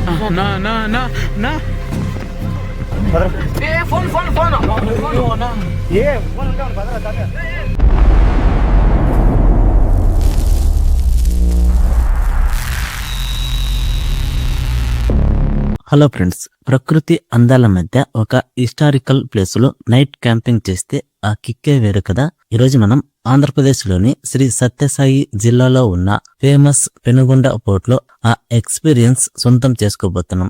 నా నా నా నా ఫోన్ ఫోన్ ఫోన్ ఏ ఫోన్ హలో ఫ్రెండ్స్, ప్రకృతి అందాల మధ్య ఒక హిస్టారికల్ ప్లేస్ లో నైట్ క్యాంపింగ్ చేస్తే ఆ కిక్కే వేరు కదా. ఈరోజు మనం ఆంధ్రప్రదేశ్ లోని శ్రీ సత్యసాయి జిల్లాలో ఉన్న ఫేమస్ పెనుగొండ పోర్ట్ లో ఆ ఎక్స్పీరియన్స్ సొంతం చేసుకోబోతున్నాం.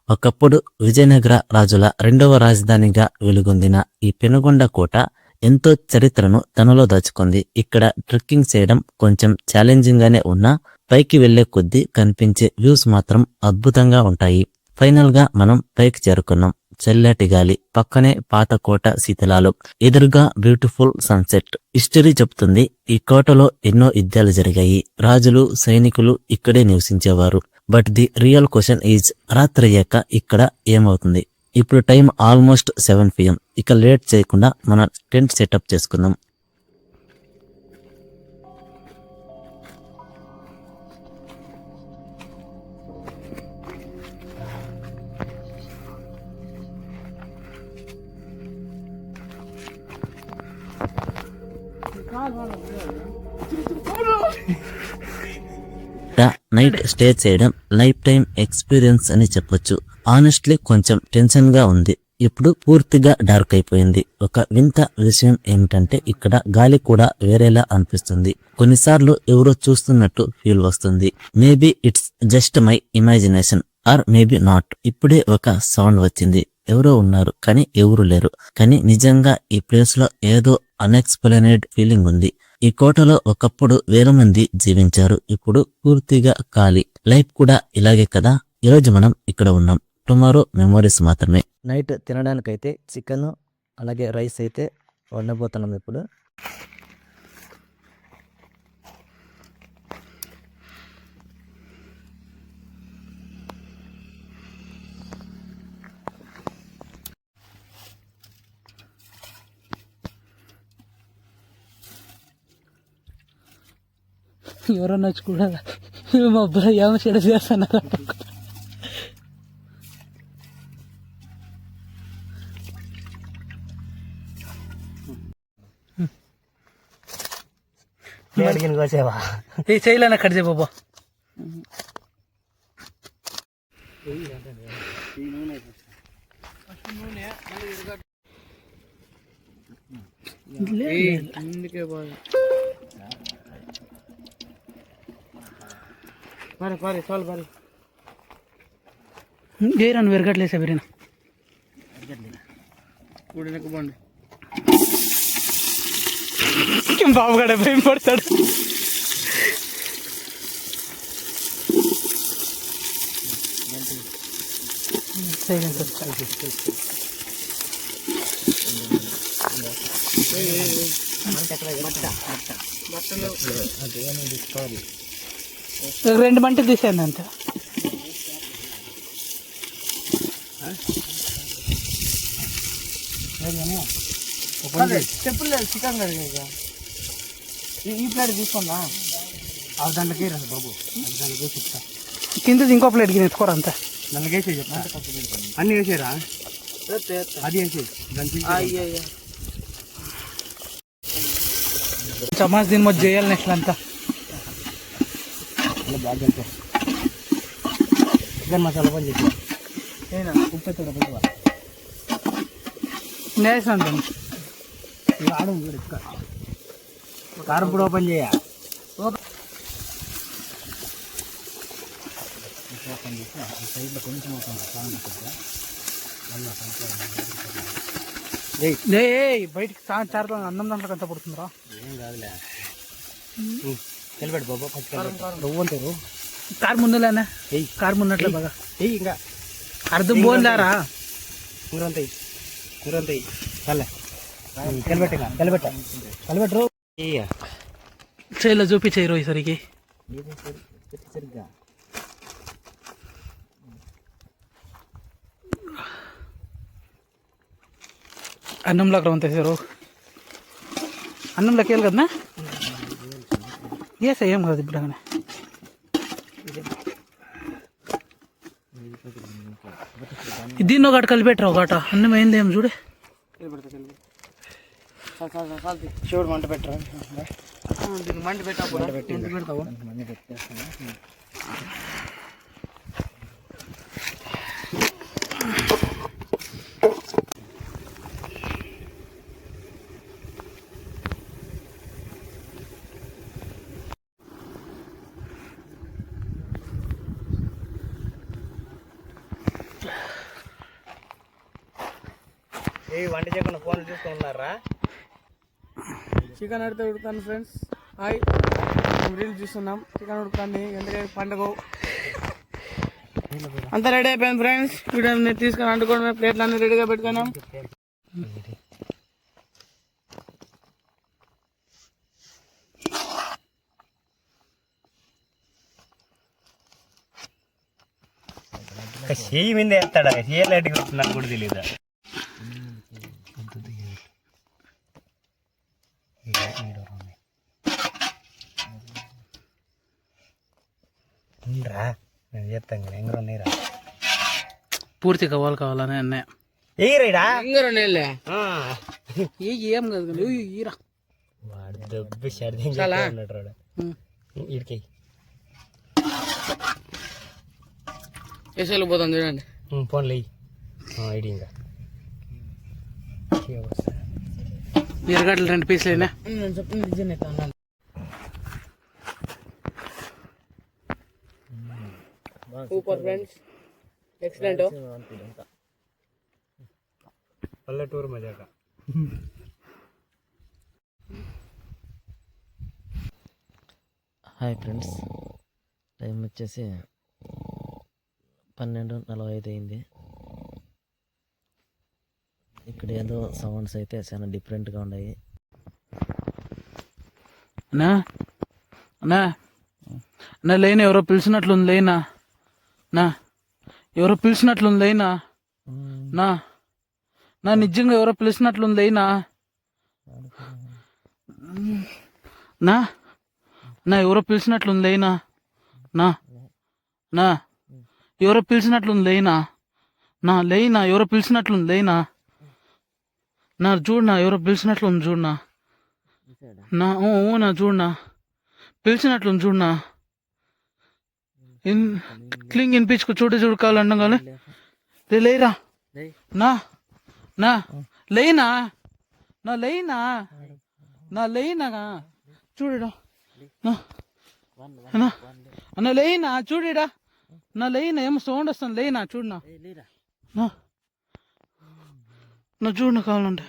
ఒకప్పుడు విజయనగర రాజుల రెండవ రాజధానిగా వెలుగొందిన ఈ పెనుగొండ కోట ఎంతో చరిత్రను తనలో దాచుకుంది. ఇక్కడ ట్రెక్కింగ్ చేయడం కొంచెం ఛాలెంజింగ్ గానే ఉన్నా పైకి వెళ్లే కొద్దీ కనిపించే వ్యూస్ మాత్రం అద్భుతంగా ఉంటాయి. ఫైనల్ గా మనం పైకి చేరుకున్నాం. చల్లటి గాలి, పక్కనే పాత కోట శిథిలాలు, ఎదురుగా బ్యూటిఫుల్ సన్సెట్. హిస్టరీ చెప్తుంది ఈ కోటలో ఎన్నో యుద్ధాలు జరిగాయి. రాజులు, సైనికులు ఇక్కడే నివసించేవారు. But the real question is, రాత్రి అయ్యాక ఇక్కడ ఏమవుతుంది? ఇప్పుడు టైం ఆల్మోస్ట్ 7 PM. ఇక లేట్ చేయకుండా మన టెంట్ సెటప్ చేసుకుందాం. నైట్ స్టే చేయడం లైఫ్ టైం ఎక్స్పీరియన్స్ అని చెప్పొచ్చు. ఆనెస్ట్లీ కొంచెం టెన్షన్ గా ఉంది. ఇప్పుడు పూర్తిగా డార్క్ అయిపోయింది. ఒక వింత విషయం ఏమిటంటే ఇక్కడ గాలి కూడా వేరేలా అనిపిస్తుంది. కొన్నిసార్లు ఎవరో చూస్తున్నట్టు ఫీల్ వస్తుంది. Maybe it's just my imagination or maybe not. ఇప్పుడే ఒక సౌండ్ వచ్చింది. ఎవరో ఉన్నారు కానీ ఎవరు లేరు. కానీ నిజంగా ఈ ప్లేస్ లో ఏదో అన్ఎక్స్ప్లెయినెడ్ ఫీలింగ్ ఉంది. ఈ కోటలో ఒకప్పుడు వేల మంది జీవించారు. ఇప్పుడు పూర్తిగా ఖాళీ. లైఫ్ కూడా ఇలాగే కదా. ఈరోజు మనం ఇక్కడ ఉన్నాం. టుమారో మెమోరీస్ మాత్రమే. నైట్ తినడానికైతే చికెన్ అలాగే రైస్ అయితే వండబోతున్నాం ఇప్పుడు. ఎవరన్నా వచ్చి కూడా మా అబ్బాయి ఏమో చెడు చేస్తున్నారు. ఈ చేయలేనా కట్ చేయ బాబా. జైరాను వెరగట్లేసా బిర్యానీ బాబు గడ భయం పడతాడు. రెండు మంట తీసాను అంత. చెప్పులు చికెన్ కడిగా ఈ ప్లేట్ తీసుకున్నా దాంట్లోకి రండి బాబు. దాంట్లోకి చెప్తా. కింద ఇంకో ప్లేట్కి ఎత్తుకోరా అంతా. దాంట్లోకి వేసే చెప్తా. అన్నీ వేసేరా? అది వేసే చమాస్ దీని మొదటి చేయాలి. నెక్స్ట్ అంతా బాగా చికెన్ మసాలా పని చెప్పి ఉప్పు ఎత్తుగా నేసాను. ఆడు కారం పొడి ఓపెన్ చేయ. సైడ్లో కొంచెం బయటికి చారుతో అన్నం దాంట్లో అంతా పడుతుందిరా. ఏం కాదులే. తెలిపెట్టు బాబా. నువ్వుంటారు కారు ముందులేనా? కారు ముందట్లే బాగా ఇంకా అర్థం పోలేరా. కూరంతాయి కూరంతాయి చల్లే. కలిపెట్ట కలిపెట్ట కలిపెట్టరు. చేయలో చూపించేరు ఈసరికి. సరిగ్గా అన్నంలోకి రవంత వేసారు. అన్నంలోకి వెళ్ళి కదా వేసా ఏం కదా ఇప్పుడు. దీన్ని ఒకటి కలిపెట్టరా ఒకట అన్నం అయింది ఏం చూడు. శివుడు మంట పెట్టరా, దీనికి మంట పెట్టా పెట్టి పెడతావు. వంట చేయకుండా ఫోన్లు చూసుకున్నారా? చికెన్ అడితే ఉడుకుతాను ఫ్రెండ్స్. హాయ్, మేము రీల్స్ చూస్తున్నాం. చికెన్ ఉడుకుతాను, ఎందుకంటే పండుగ అంతా రెడీ అయిపోయింది ఫ్రెండ్స్. వీడియో తీసుకొని వండుకోవడం, ప్లేట్లు అన్నీ రెడీగా పెట్టుకున్నాం. చెయ్యి మీద వేస్తాడా, చేయలేటి నాకు కూడా తెలియదా. రా నేను చేస్తాను కదా, ఎంగరో నీరా పూర్తి కావాలని అన్నయ్య ఏరా ఎంగరో నీళ్ళే ఏం కాదు కానీ ఈరా వాడు దెబ్బ సర్ది ఇడికి వేసేళ్ళు పోతాం చూడండి. ఫోన్లు ఇడి ఇంకా ఎరగడ్డలు 2 పీసులైనా సూపర్ ఫ్రెండ్స్, ఎక్సలెంట్. పల్లెటూరు మజాక. హాయ్ ఫ్రెండ్స్, టైం వచ్చేసి 12:45 అయింది. ఇక్కడ ఏదో సౌండ్స్ అయితే చాలా డిఫరెంట్గా ఉన్నాయి. అన్నా అన్నా అన్నా లేనా, ఎవరో పిలిచినట్లుంది లేనా. నా ఎవరో పిలిచినట్లుంది లేనా. నా నా నిజంగా ఎవరో పిలిచినట్లుంది లేనా. నా నా ఎవరో పిలిచినట్లుంది లేనా. నా నా ఎవరో పిలిచినట్లుంది లేనా. నా లేనా ఎవరో పిలిచినట్లుంది లేనా. నా చూడనా ఎవరో పిలిచినట్లుంది చూడనా. నా నా చూడనా పిలిచినట్లుంది చూడనా. క్లింగ్ వినిపించుకో, చూడు కావాలన్నా కానీ లేరా. నా నా లేనా, నా లేనా, నా లేనా చూడడా. అన్న లేనా చూడడా. నా లేనా ఏమో సౌండ్ వస్తుంది. లేనా చూడనా. నా చూడన కావాలంటే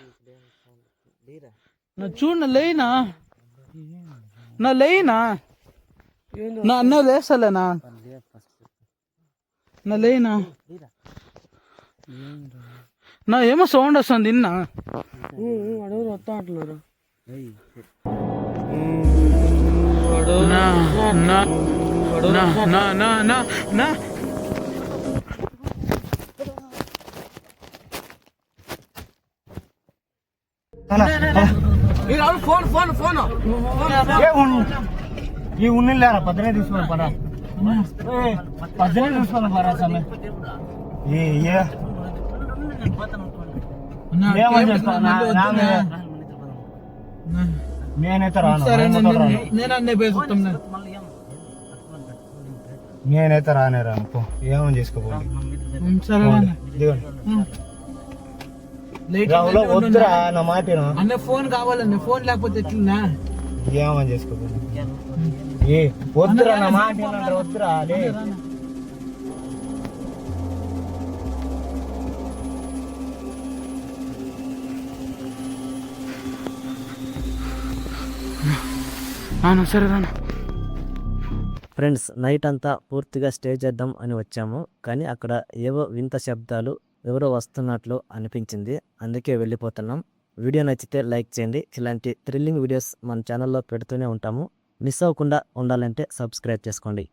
నా చూడన లేనా. నా లేనా, నా అన్న లేసలేనా. నా లేనా, నా ఏమో సౌండ్ వస్తుంది. నిన్న అడుగు వస్తా అంటున్నారు. నా నా నా నా నా నా ఫోన్ ఫోన్ ఫోన్ ఈ ఉన్నిలేరా పద్దనే తీసుకొని పరా, పద్దనే తీసుకొని పరా సమయం. నేనైతే రాను, నేనైతే రానే రాను. ఏమని చేసుకోపోండి. వద్దురా నా మాట అన్న. ఫోన్ కావాలన్న, ఫోన్ లేకపోతే ఎట్లా. ఏమని చేసుకోపోండి. వద్దురా నా మాట వద్దురా. అదే సరే రాను. ఫ్రెండ్స్, నైట్ అంతా పూర్తిగా స్టే చేద్దాం అని వచ్చాము, కానీ అక్కడ ఏవో వింత శబ్దాలు, ఎవరో వస్తున్నట్లు అనిపించింది. అందుకే వెళ్ళిపోతున్నాం. వీడియో నచ్చితే లైక్ చేయండి. ఇలాంటి థ్రిల్లింగ్ వీడియోస్ మన ఛానల్లో పెడుతూనే ఉంటాము. మిస్ అవ్వకుండా ఉండాలంటే సబ్స్క్రైబ్ చేసుకోండి.